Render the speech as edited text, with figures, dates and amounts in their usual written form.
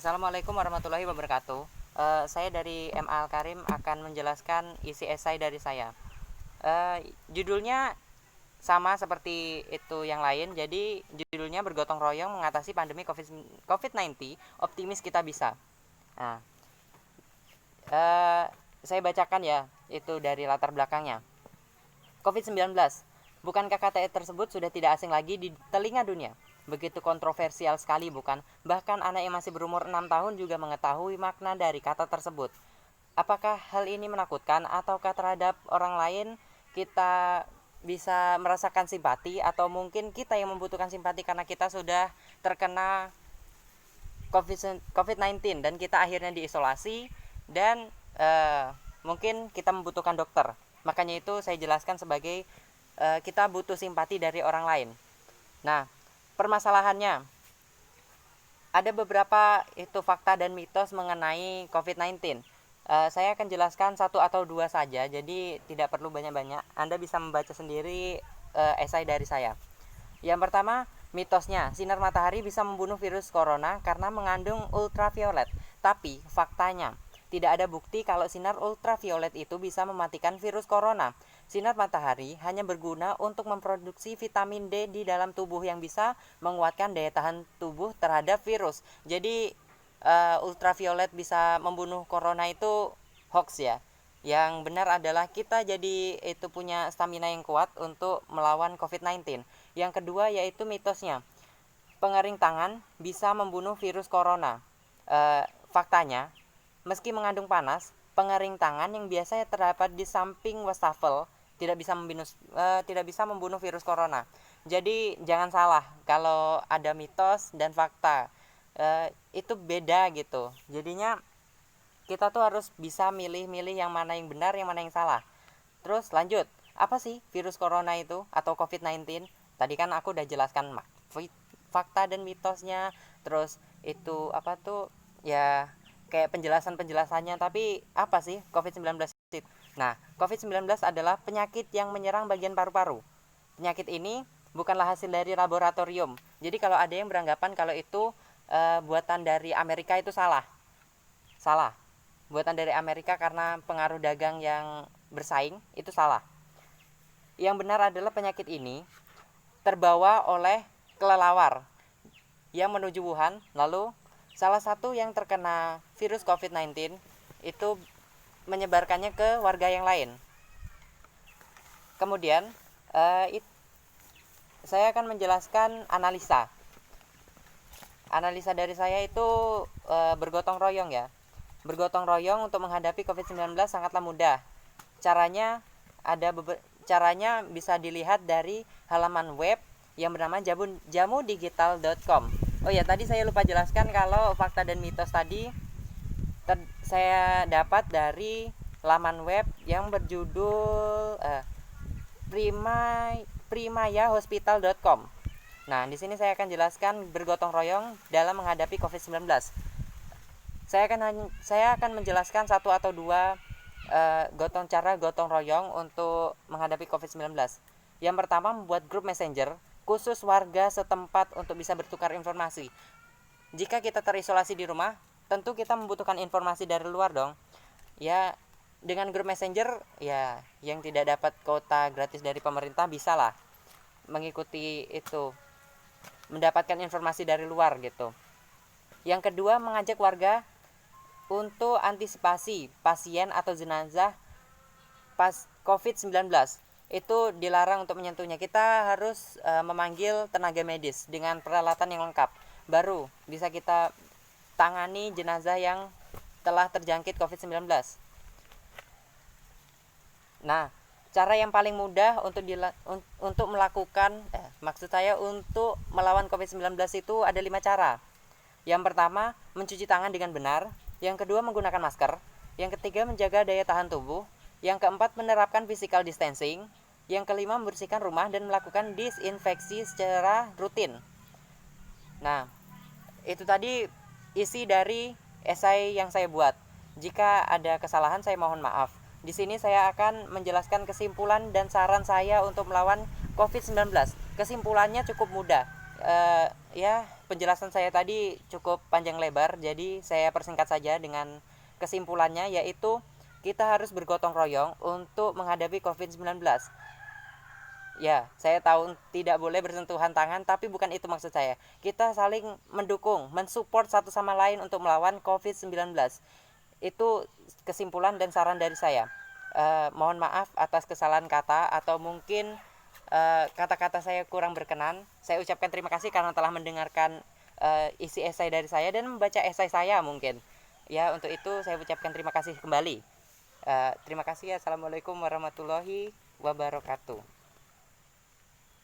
Assalamualaikum warahmatullahi wabarakatuh. Saya dari MA Al Karim akan menjelaskan isi esai dari saya. Judulnya sama seperti itu yang lain. Jadi judulnya bergotong royong mengatasi pandemi COVID-19. Optimis kita bisa. Nah, eh, saya bacakan ya itu dari latar belakangnya. COVID-19. Bukankah kata tersebut sudah tidak asing lagi di telinga dunia? Begitu kontroversial sekali bukan? Bahkan anak yang masih berumur 6 tahun juga mengetahui makna dari kata tersebut. Apakah hal ini menakutkan ataukah terhadap orang lain kita bisa merasakan simpati, atau mungkin kita yang membutuhkan simpati karena kita sudah terkena COVID-19 dan kita akhirnya diisolasi dan mungkin kita membutuhkan dokter. Makanya itu saya jelaskan sebagai kita butuh simpati dari orang lain. Nah, permasalahannya ada beberapa itu fakta dan mitos mengenai COVID-19. Saya akan jelaskan satu atau dua saja, jadi tidak perlu banyak-banyak. Anda bisa membaca sendiri esai dari saya. Yang pertama, mitosnya, sinar matahari bisa membunuh virus corona karena mengandung ultraviolet. Tapi faktanya, tidak ada bukti kalau sinar ultraviolet itu bisa mematikan virus corona. Sinar matahari hanya berguna untuk memproduksi vitamin D di dalam tubuh yang bisa menguatkan daya tahan tubuh terhadap virus. Jadi ultraviolet bisa membunuh corona itu hoax ya. Yang benar adalah kita jadi itu punya stamina yang kuat untuk melawan COVID-19. Yang kedua yaitu mitosnya, pengering tangan bisa membunuh virus corona. Faktanya, meski mengandung panas, pengering tangan yang biasanya terdapat di samping wastafel tidak bisa membunuh virus corona. Jadi jangan salah kalau ada mitos dan fakta, itu beda gitu. Jadinya kita tuh harus bisa milih-milih yang mana yang benar, yang mana yang salah. Terus lanjut, apa sih virus corona itu atau COVID-19? Tadi kan aku udah jelaskan fakta dan mitosnya. Terus itu apa tuh ya, kayak penjelasannya, tapi apa sih COVID-19 itu? Nah, COVID-19 adalah penyakit yang menyerang bagian paru-paru. Penyakit ini bukanlah hasil dari laboratorium. Jadi kalau ada yang beranggapan kalau itu buatan dari Amerika, itu salah. Salah. Buatan dari Amerika karena pengaruh dagang yang bersaing, itu salah. Yang benar adalah penyakit ini terbawa oleh kelelawar yang menuju Wuhan. Lalu salah satu yang terkena virus COVID-19 itu menyebarkannya ke warga yang lain. Kemudian saya akan menjelaskan analisa. Analisa dari saya itu bergotong royong ya. Bergotong royong untuk menghadapi COVID-19 sangatlah mudah. Caranya bisa dilihat dari halaman web yang bernama jamudigital.com. Oh ya, tadi saya lupa jelaskan kalau fakta dan mitos tadi saya dapat dari laman web yang berjudul primayahospital.com. Nah, di sini saya akan jelaskan bergotong royong dalam menghadapi COVID-19. Saya akan menjelaskan satu atau dua cara gotong royong untuk menghadapi COVID-19. Yang pertama, membuat grup messenger khusus warga setempat untuk bisa bertukar informasi. Jika kita terisolasi di rumah, tentu kita membutuhkan informasi dari luar dong. Ya, dengan grup messenger ya yang tidak dapat kuota gratis dari pemerintah bisa lah mengikuti itu, mendapatkan informasi dari luar gitu. Yang kedua, mengajak warga untuk antisipasi pasien atau jenazah pas COVID-19. Itu dilarang untuk menyentuhnya. Kita harus memanggil tenaga medis dengan peralatan yang lengkap. Baru bisa kita tangani jenazah yang telah terjangkit COVID-19. Nah, cara yang paling mudah untuk melakukan untuk melawan COVID-19 itu ada 5 cara. Yang pertama, mencuci tangan dengan benar. Yang kedua, menggunakan masker. Yang ketiga, menjaga daya tahan tubuh. Yang keempat, menerapkan physical distancing. Yang kelima, membersihkan rumah dan melakukan disinfeksi secara rutin. Nah, itu tadi isi dari esai yang saya buat. Jika ada kesalahan, saya mohon maaf. Di sini saya akan menjelaskan kesimpulan dan saran saya untuk melawan COVID-19. Kesimpulannya cukup mudah. penjelasan saya tadi cukup panjang lebar, jadi saya persingkat saja dengan kesimpulannya, yaitu kita harus bergotong royong untuk menghadapi COVID-19. Ya, saya tahu tidak boleh bersentuhan tangan, tapi bukan itu maksud saya. Kita saling mendukung, mensupport satu sama lain untuk melawan COVID-19. Itu kesimpulan dan saran dari saya. Mohon maaf atas kesalahan kata atau mungkin kata-kata saya kurang berkenan. Saya ucapkan terima kasih karena telah mendengarkan isi esai dari saya dan membaca esai saya mungkin. Ya, untuk itu saya ucapkan terima kasih kembali. Terima kasih. Assalamualaikum warahmatullahi wabarakatuh.